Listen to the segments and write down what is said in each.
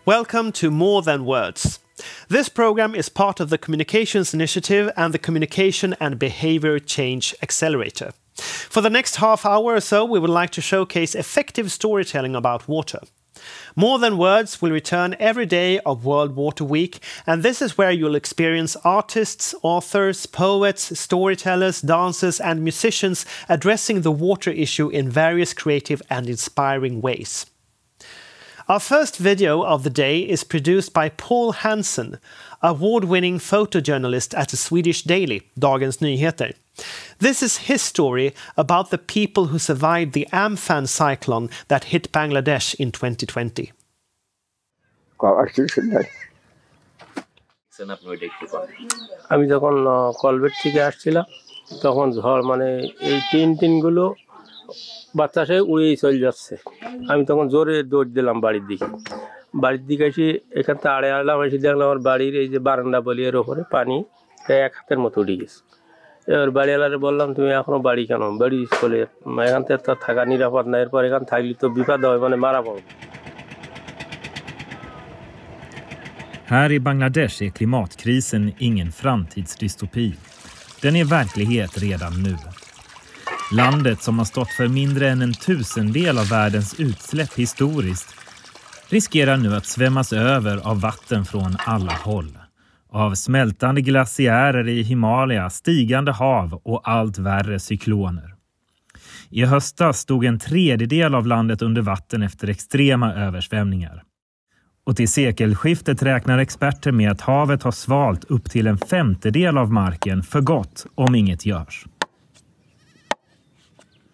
Welcome to More Than Words. This program is part of the Communications Initiative and the Communication and Behavior Change Accelerator. For the next half hour or so, we would like to showcase effective storytelling about water. More Than Words will return every day of World Water Week, and this is where you'll experience artists, authors, poets, storytellers, dancers and musicians addressing the water issue in various creative and inspiring ways. Our first video of the day is produced by Paul Hansen, award-winning photojournalist at the Swedish daily, Dagens Nyheter. This is his story about the people who survived the Amphan cyclone that hit Bangladesh in 2020. আমি যখন কলবেট থেকে আসছিলাম তখন ঝড় মানে এই টিনগুলো বাতাসে উড়িয়ে চলে যাচ্ছে। আমি তখন জোরে দৌড় দিলাম বাড়ির দিকে এসে এখান থেকে আড়ে আড়লাম, এসে দেখলাম আমার বাড়ির এই যে বারান্দা বলি এর ওপরে পানি এক হাতের মতো উঠে গেছে। এবার বাড়িওয়ালারে বললাম, তুমি এখনো বাড়ি কেন? বাড়ি চলে এখান থেকে তো থাকা নিরাপদ না, এরপর এখান থাকলে তো বিপদ হয়, মানে মারা পড়ব। Här i Bangladesh är klimatkrisen ingen framtidsdystopi. Den är verklighet redan nu. Landet som har stått för mindre än en tusendel av världens utsläpp historiskt riskerar nu att svämmas över av vatten från alla håll. Av smältande glaciärer i Himalaya, stigande hav och allt värre cykloner. I höstas stod en tredjedel av landet under vatten efter extrema översvämningar. Och till sekelskiftet räknar experter med att havet har svalt upp till en femtedel av marken för gott om inget görs.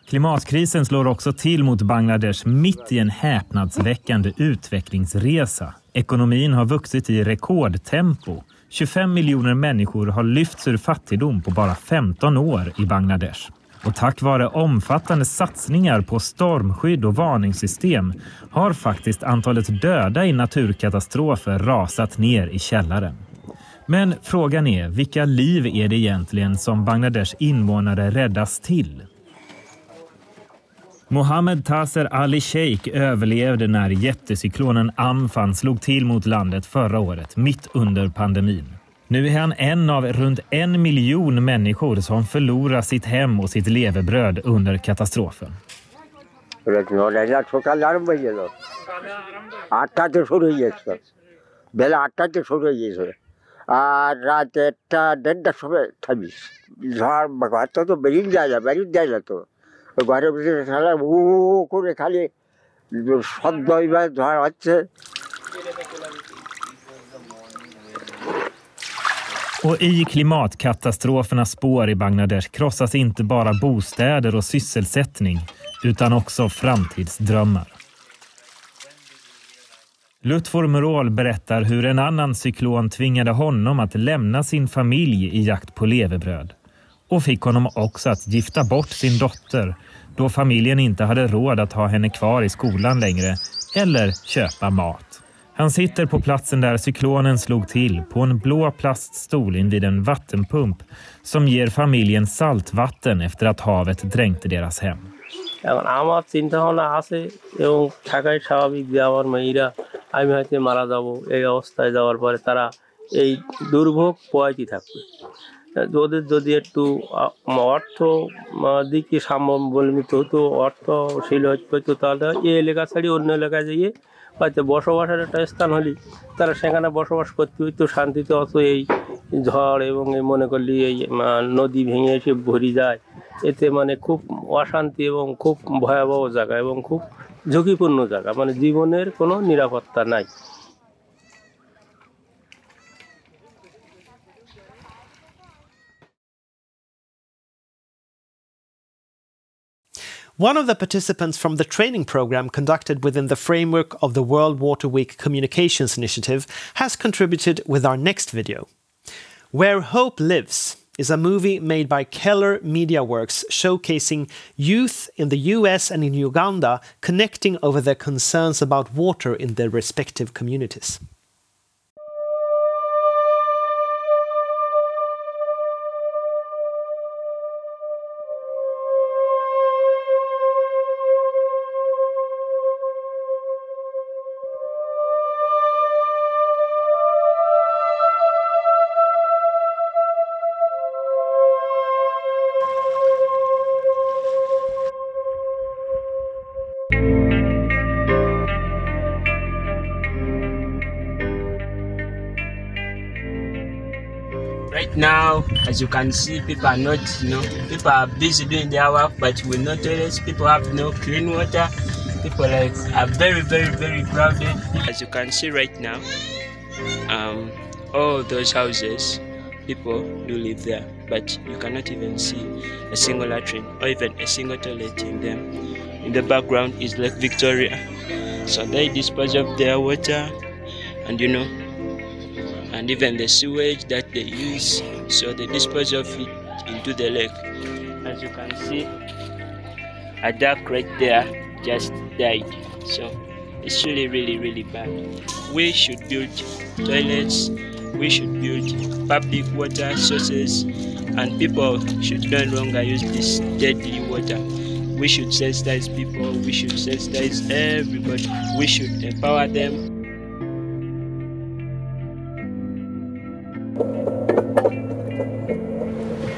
Klimatkrisen slår också till mot Bangladesh mitt i en häpnadsväckande utvecklingsresa. Ekonomin har vuxit i rekordtempo. 25 miljoner människor har lyfts ur fattigdom på bara 15 år i Bangladesh. Och tack vare omfattande satsningar på stormskydd och varningssystem har faktiskt antalet döda i naturkatastrofer rasat ner i källaren. Men frågan är, vilka liv är det egentligen som Bangladesh invånare räddas till? Mohammed Taser Ali Sheikh överlevde när jättecyklonen Amphan slog till mot landet förra året, mitt under pandemin. Nu är han en av runt 1 miljon människor som förlorar sitt hem och sitt levebröd under katastrofen. ঘরের ভিতরে খেলা করে খালি শব্দ ঝড় হচ্ছে। Och i klimatkatastrofernas spår i Bangladesh krossas inte bara bostäder och sysselsättning utan också framtidsdrömmar. Lutfor Murol berättar hur en annan cyklon tvingade honom att lämna sin familj i jakt på levebröd. Och fick honom också att gifta bort sin dotter då familjen inte hade råd att ha henne kvar i skolan längre eller köpa mat. Han sitter på platsen där cyklonen slog till på en blå plaststol invid en vattenpump som ger familjen saltvatten efter att havet dränkte deras hem. আমার চিন্তা ভাবনা আছে এবং থাকাই স্বাভাবিক যে আমার মেয়েরা আমি হয়তো মারা যাব, এই অবস্থায় যাওয়ার পরে তারা এই দুর্ভোগ পোয়াইতে থাকবে। ওদের যদি একটু অর্থ দিকে সামবলমিত হতো, অর্থশীল হতো, তাহলে এই এলাকা ছাড়িয়ে অন্য এলাকায় যেয়ে হয়তো বসবাসের একটা স্থান হলে তারা সেখানে বসবাস করতে হইতো শান্তিতে। অত এই ঝড় এবং এই মনে করলি এই নদী ভেঙে এসে ভরে যায়, এতে মানে খুব অশান্তি এবং খুব ভয়াবহ জায়গা এবং খুব ঝুঁকিপূর্ণ জায়গা, মানে জীবনের কোনো নিরাপত্তা নাই। One of the participants from the training program conducted within the framework of the World Water Week Communications Initiative has contributed with our next video. Where Hope Lives is a movie made by Keller Media Works showcasing youth in the US and in Uganda connecting over their concerns about water in their respective communities. right now, as you can see, people are not, people are busy doing their work, but with no toilets, people have no clean water. People are very, very, very crowded. As you can see right now, all those houses, people do live there, but you cannot even see a single latrine or even a single toilet in them. In the background is Lake Victoria, so they dispose of their water, and and even the sewage that they use, so they dispose of it into the lake. As you can see, a duck right there just died, so it's really, really, really bad. We should build toilets, we should build public water sources, and people should no longer use this deadly water. We should sensitize people, we should sensitize everybody, we should empower them.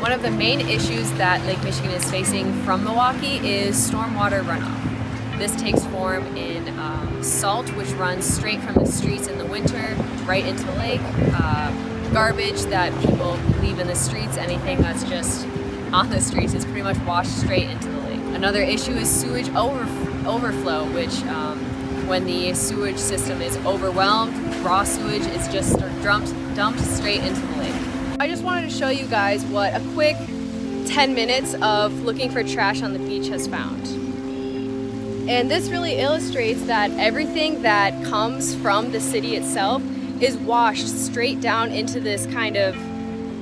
One of the main issues that Lake Michigan is facing from Milwaukee is stormwater runoff. This takes form in salt, which runs straight from the streets in the winter right into the lake, garbage that people leave in the streets, anything that's just on the streets is pretty much washed straight into the lake. Another issue is sewage overflow, which when the sewage system is overwhelmed, raw sewage is just dumped straight into the lake. I just wanted to show you guys what a quick 10 minutes of looking for trash on the beach has found. And this really illustrates that everything that comes from the city itself is washed straight down into this kind of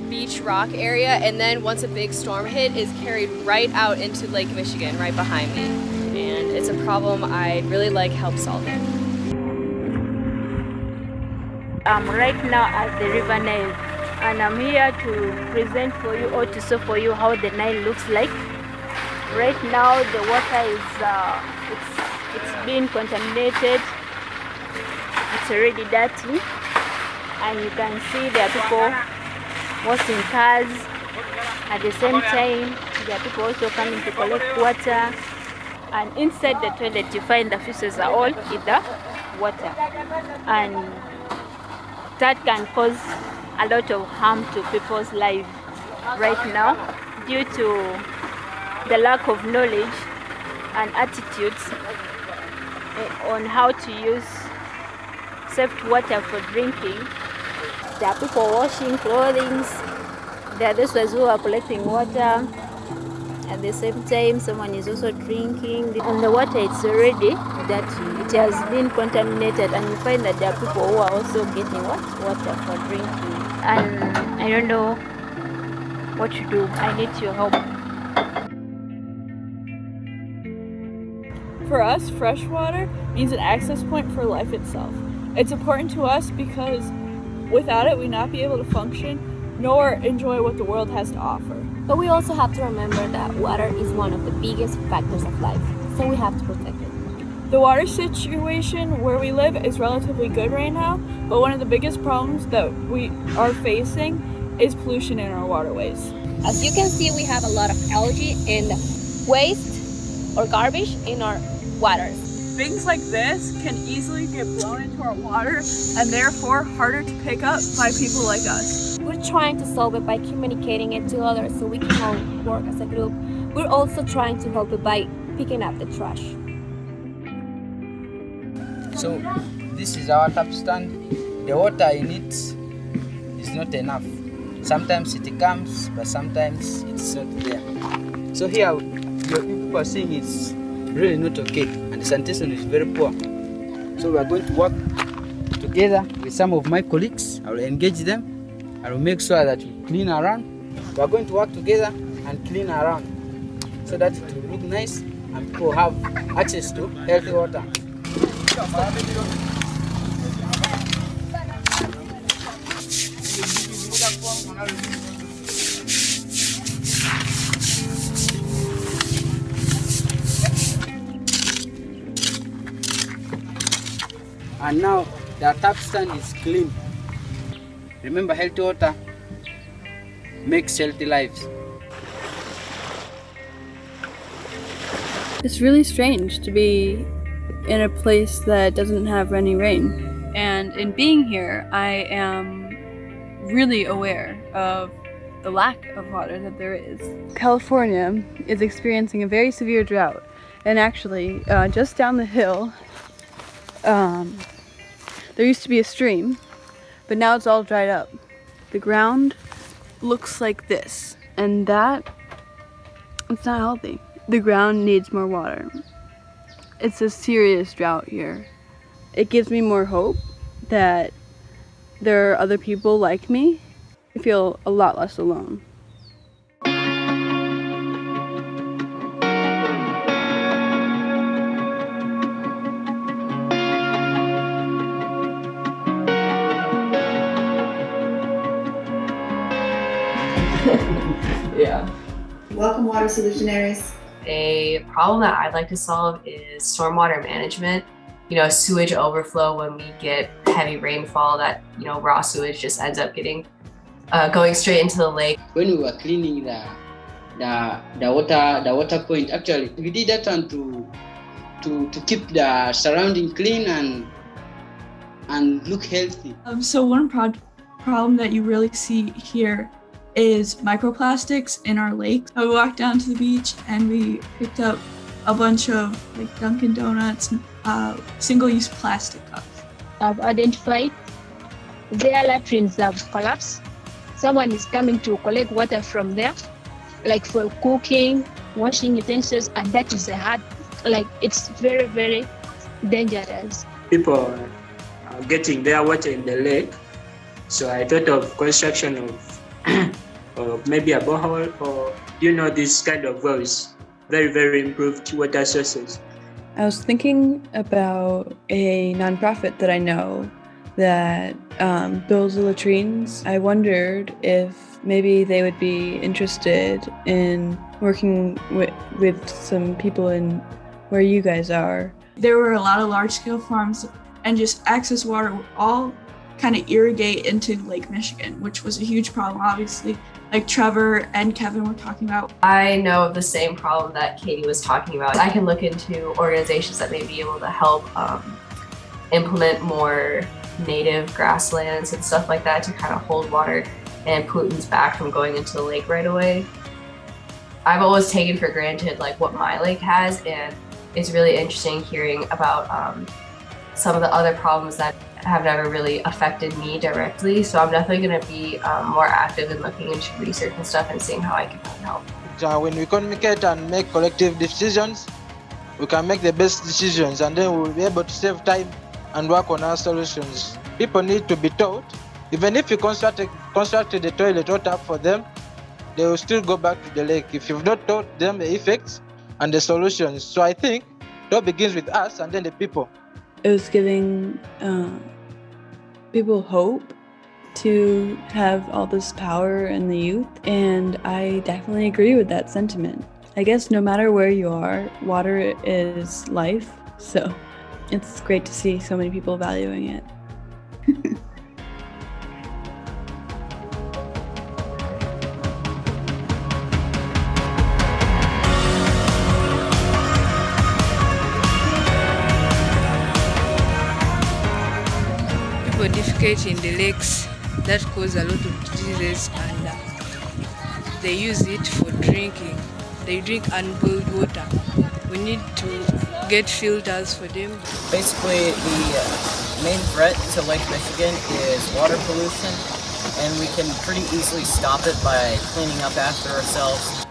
beach rock area, and then once a big storm hit is carried right out into Lake Michigan right behind me. And it's a problem I'd really like help solving. I'm right now at the River Nile, and I'm here to present for you or to show for you how the Nile looks like. Right now the water is it's been contaminated, it's already dirty, and you can see there are people washing cars. At the same time there are people also coming to collect water, and inside the toilet you find the fishes are all in the water, and that can cause a lot of harm to people's lives right now due to the lack of knowledge and attitudes on how to use safe water for drinking. There are people washing clothing, there are those who are collecting water. At the same time, someone is also drinking. And the water, it's already dirty. It has been contaminated, and you find that there are people who are also getting water for drinking. And I don't know what to do. I need your help. For us, fresh water means an access point for life itself. It's important to us because without it, we'd not be able to function nor enjoy what the world has to offer. But we also have to remember that water is one of the biggest factors of life, so we have to protect it. The water situation where we live is relatively good right now, but one of the biggest problems that we are facing is pollution in our waterways. As you can see, we have a lot of algae and waste or garbage in our waters. Things like this can easily get blown into our water and therefore harder to pick up by people like us. We're trying to solve it by communicating it to others so we can all work as a group. We're also trying to help it by picking up the trash. So this is our tap stand. The water in it is not enough. Sometimes it comes, but sometimes it's not there. So here, your people are seeing it's really not okay, and the sanitation is very poor. So we are going to work together with some of my colleagues. I will engage them. I will make sure that we clean around. We are going to work together and clean around so that it will look nice and people have access to healthy water. And now the tap stand is clean. Remember, healthy water makes healthy lives. It's really strange to be in a place that doesn't have any rain. And in being here, I am really aware of the lack of water that there is. California is experiencing a very severe drought, and actually just down the hill there used to be a stream, but now it's all dried up. The ground looks like this, and it's not healthy. The ground needs more water. It's a serious drought here. It gives me more hope that there are other people like me. I feel a lot less alone. Yeah. Welcome, water solutionaries. A problem that I'd like to solve is stormwater management. You know, sewage overflow when we get heavy rainfall, that, you know, raw sewage just ends up going straight into the lake. When we were cleaning the water point, actually we did that one to keep the surrounding clean and look healthy. So one problem that you really see here is microplastics in our lakes. We walked down to the beach and we picked up a bunch of like Dunkin' Donuts, single-use plastic cups. I've identified their latrines have collapsed. Someone is coming to collect water from there, like for cooking, washing utensils, and that is it's very, very dangerous. People are getting their water in the lake, so I thought of construction of maybe a borehole, or this kind of wells. Very, very improved water sources. I was thinking about a nonprofit that I know that builds latrines. I wondered if maybe they would be interested in working with some people in where you guys are. There were a lot of large-scale farms, and just access water would all kind of irrigate into Lake Michigan, which was a huge problem, obviously, like Trevor and Kevin were talking about. I know of the same problem that Katie was talking about. I can look into organizations that may be able to help implement more native grasslands and stuff like that to kind of hold water and pollutants back from going into the lake right away. I've always taken for granted like what my lake has, and it's really interesting hearing about some of the other problems that have never really affected me directly. So I'm definitely going to be more active in looking into research and stuff and seeing how I can help. When we communicate and make collective decisions, we can make the best decisions, and then we'll be able to save time and work on our solutions. People need to be taught. Even if you constructed the toilet or tap for them, they will still go back to the lake if you've not taught them the effects and the solutions. So I think that begins with us and then the people. It was giving people hope to have all this power in the youth, and I definitely agree with that sentiment. I guess no matter where you are, water is life, so it's great to see so many people valuing it. Defecate in the lakes, that cause a lot of diseases, and they use it for drinking. They drink unboiled water. We need to get filters for them. Basically, the main threat to Lake Michigan is water pollution, and we can pretty easily stop it by cleaning up after ourselves.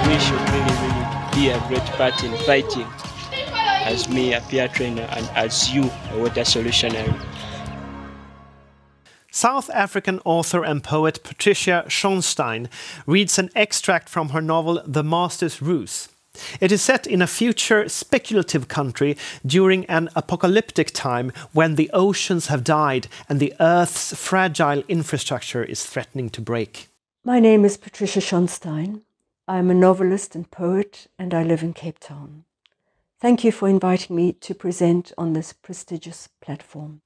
We should really be a great part in fighting, as me, a peer trainer, and as you, a water solutionary. South African author and poet Patricia Schonstein reads an extract from her novel The Master's Ruse. It is set in a future speculative country during an apocalyptic time when the oceans have died and the Earth's fragile infrastructure is threatening to break. My name is Patricia Schonstein. I am a novelist and poet, and I live in Cape Town. Thank you for inviting me to present on this prestigious platform.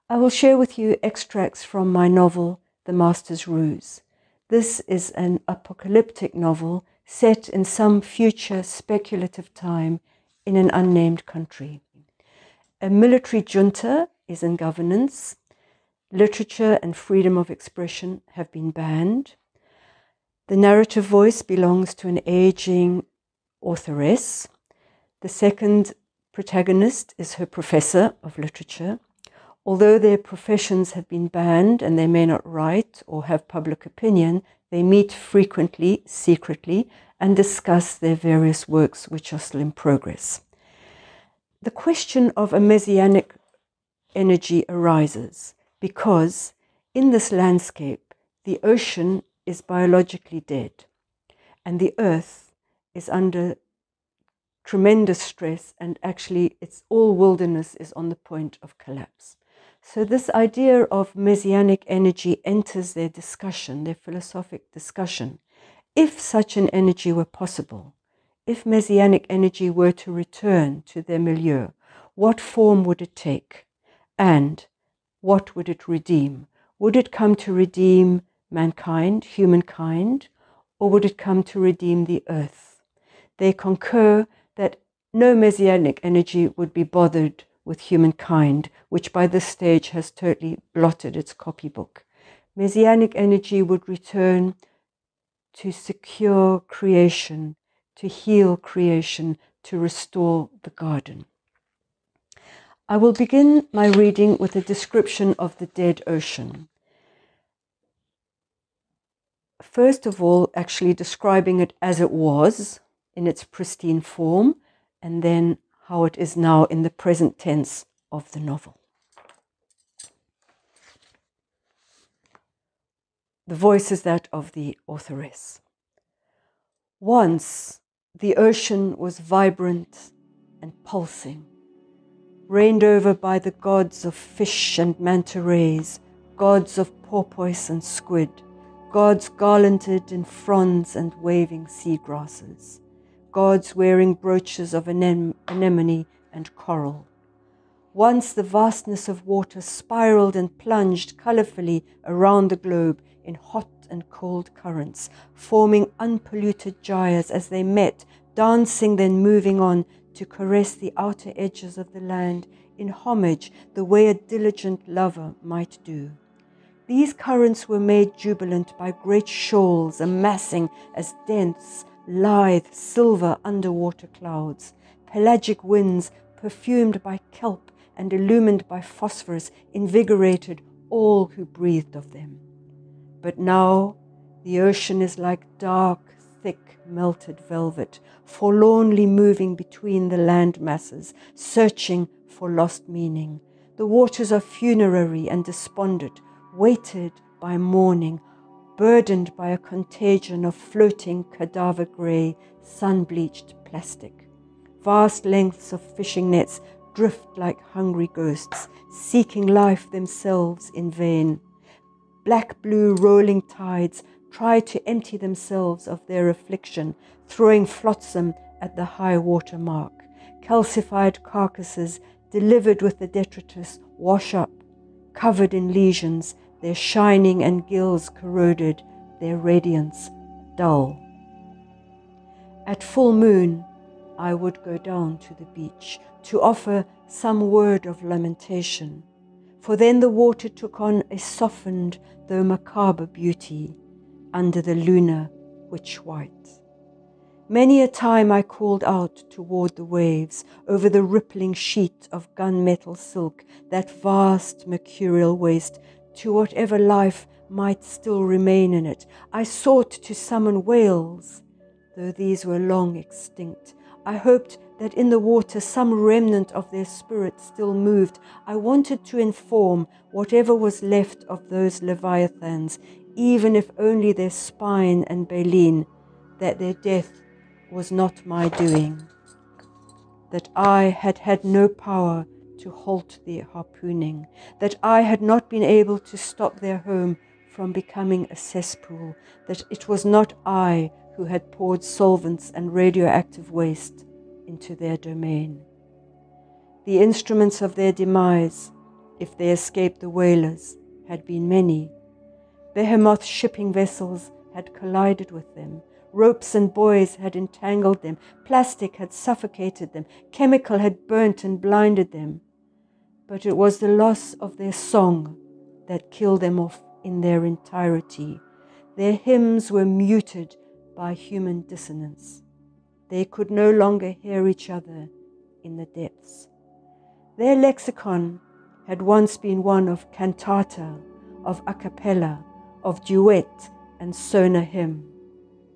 I will share with you extracts from my novel, The Master's Ruse. This is an apocalyptic novel set in some future speculative time in an unnamed country. A military junta is in governance. Literature and freedom of expression have been banned. The narrative voice belongs to an aging authoress. The second protagonist is her professor of literature. Although their professions have been banned and they may not write or have public opinion, they meet frequently, secretly, and discuss their various works which are still in progress. The question of a messianic energy arises because in this landscape, the ocean is biologically dead and the earth is under tremendous stress, and actually all wilderness is on the point of collapse. So this idea of messianic energy enters their discussion, their philosophic discussion. If such an energy were possible, if messianic energy were to return to their milieu, what form would it take? And what would it redeem? Would it come to redeem mankind, humankind, or would it come to redeem the earth? They concur that no messianic energy would be bothered with humankind, which by this stage has totally blotted its copybook. Messianic energy would return to secure creation, to heal creation, to restore the garden. I will begin my reading with a description of the dead ocean. First of all, actually describing it as it was in its pristine form, and then how it is now in the present tense of the novel. The voice is that of the authoress. Once the ocean was vibrant and pulsing, reigned over by the gods of fish and manta rays, gods of porpoise and squid, gods garlanded in fronds and waving sea grasses, gods wearing brooches of anemone and coral. Once the vastness of water spiraled and plunged colourfully around the globe in hot and cold currents, forming unpolluted gyres as they met, dancing then moving on to caress the outer edges of the land in homage the way a diligent lover might do. These currents were made jubilant by great shoals amassing as dense, lithe, silver underwater clouds, pelagic winds perfumed by kelp and illumined by phosphorus invigorated all who breathed of them. But now the ocean is like dark, thick, melted velvet, forlornly moving between the land masses, searching for lost meaning. The waters are funerary and despondent, weighted by mourning, burdened by a contagion of floating cadaver-grey, sun-bleached plastic. Vast lengths of fishing nets drift like hungry ghosts, seeking life themselves in vain. Black-blue rolling tides try to empty themselves of their affliction, throwing flotsam at the high water mark. Calcified carcasses, delivered with the detritus, wash up, covered in lesions, their shining and gills corroded, their radiance dull. At full moon, I would go down to the beach to offer some word of lamentation, for then the water took on a softened though macabre beauty under the lunar witch white. Many a time I called out toward the waves over the rippling sheet of gunmetal silk, that vast mercurial waste, to whatever life might still remain in it. I sought to summon whales, though these were long extinct. I hoped that in the water some remnant of their spirit still moved. I wanted to inform whatever was left of those leviathans, even if only their spine and baleen, that their death was not my doing, that I had had no power to halt their harpooning, that I had not been able to stop their home from becoming a cesspool, that it was not I who had poured solvents and radioactive waste into their domain. The instruments of their demise, if they escaped the whalers, had been many. Behemoth shipping vessels had collided with them. Ropes and buoys had entangled them. Plastic had suffocated them. Chemical had burnt and blinded them. but it was the loss of their song that killed them off in their entirety. Their hymns were muted by human dissonance. They could no longer hear each other in the depths. Their lexicon had once been one of cantata, of a cappella, of duet and sona hymn.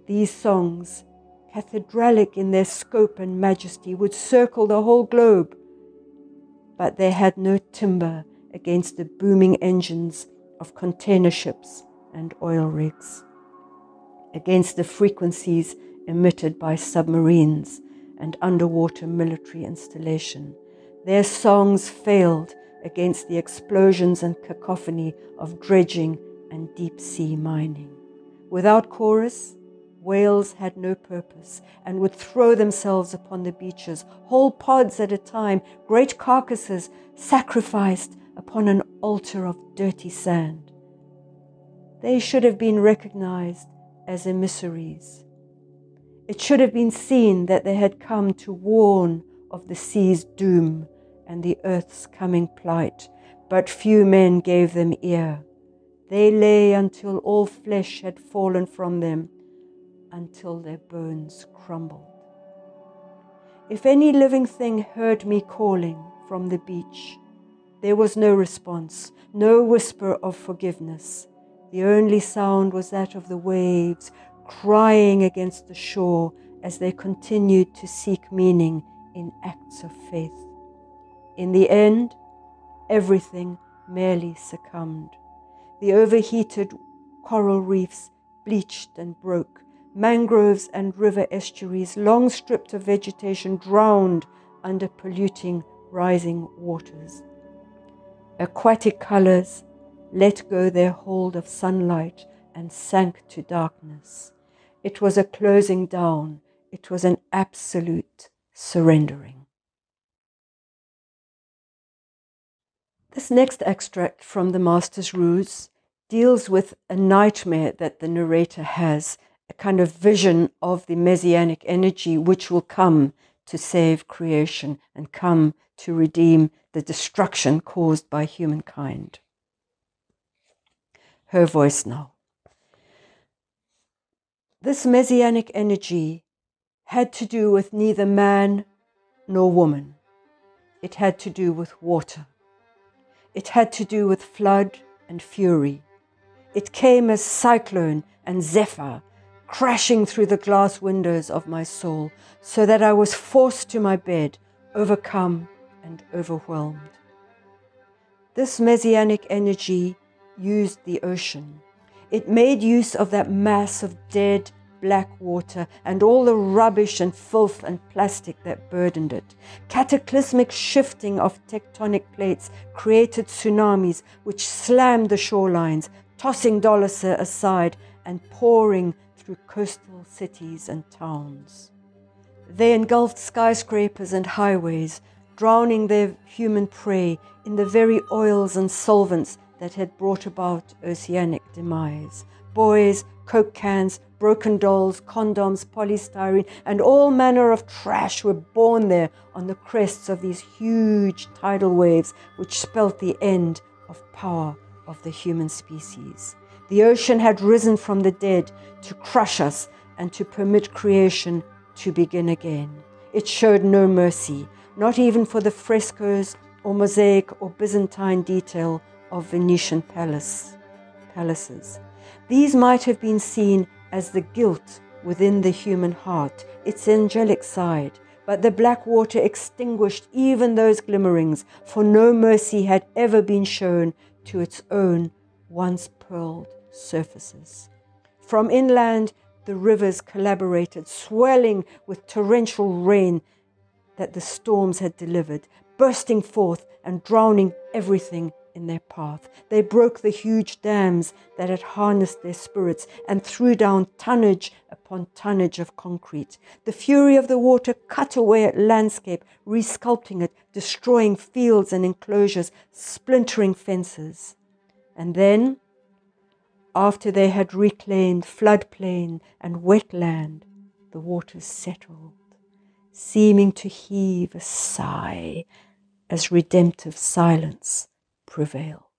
These songs, cathedralic in their scope and majesty, would circle the whole globe, but they had no timber against the booming engines of container ships and oil rigs, against the frequencies emitted by submarines and underwater military installation. Their songs failed against the explosions and cacophony of dredging and deep-sea mining. Without chorus, whales had no purpose and would throw themselves upon the beaches, whole pods at a time, great carcasses sacrificed upon an altar of dirty sand. They should have been recognized as emissaries. It should have been seen that they had come to warn of the sea's doom and the earth's coming plight, but few men gave them ear. They lay until all flesh had fallen from them, until their bones crumbled. If any living thing heard me calling from the beach, there was no response, no whisper of forgiveness. The only sound was that of the waves crying against the shore as they continued to seek meaning in acts of faith. In the end, everything merely succumbed. The overheated coral reefs bleached and broke. Mangroves and river estuaries, long stripped of vegetation, drowned under polluting rising waters. Aquatic colors let go their hold of sunlight and sank to darkness. It was a closing down. It was an absolute surrendering. This next extract from the Master's Ruse deals with a nightmare that the narrator has, a kind of vision of the messianic energy which will come to save creation and come to redeem the destruction caused by humankind. Her voice now. This messianic energy had to do with neither man nor woman. It had to do with water. It had to do with flood and fury. It came as cyclone and zephyr, crashing through the glass windows of my soul, so that I was forced to my bed, overcome and overwhelmed. This messianic energy used the ocean. It made use of that mass of dead black water and all the rubbish and filth and plastic that burdened it. Cataclysmic shifting of tectonic plates created tsunamis which slammed the shorelines, tossing Dölöse aside and pouring through coastal cities and towns. They engulfed skyscrapers and highways, drowning their human prey in the very oils and solvents that had brought about oceanic demise. Boys, Coke cans, broken dolls, condoms, polystyrene, and all manner of trash were born there on the crests of these huge tidal waves which spelt the end of power of the human species. The ocean had risen from the dead to crush us and to permit creation to begin again. It showed no mercy, not even for the frescoes or mosaic or Byzantine detail of Venetian palaces. These might have been seen as the guilt within the human heart, its angelic side, but the black water extinguished even those glimmerings, for no mercy had ever been shown to its own once pearled surfaces. From inland, the rivers collaborated, swelling with torrential rain that the storms had delivered, bursting forth and drowning everything in their path. They broke the huge dams that had harnessed their spirits and threw down tonnage upon tonnage of concrete. The fury of the water cut away at landscape, resculpting it, destroying fields and enclosures, splintering fences. And then, after they had reclaimed floodplain and wetland, the waters settled, seeming to heave a as redemptive silence prevail.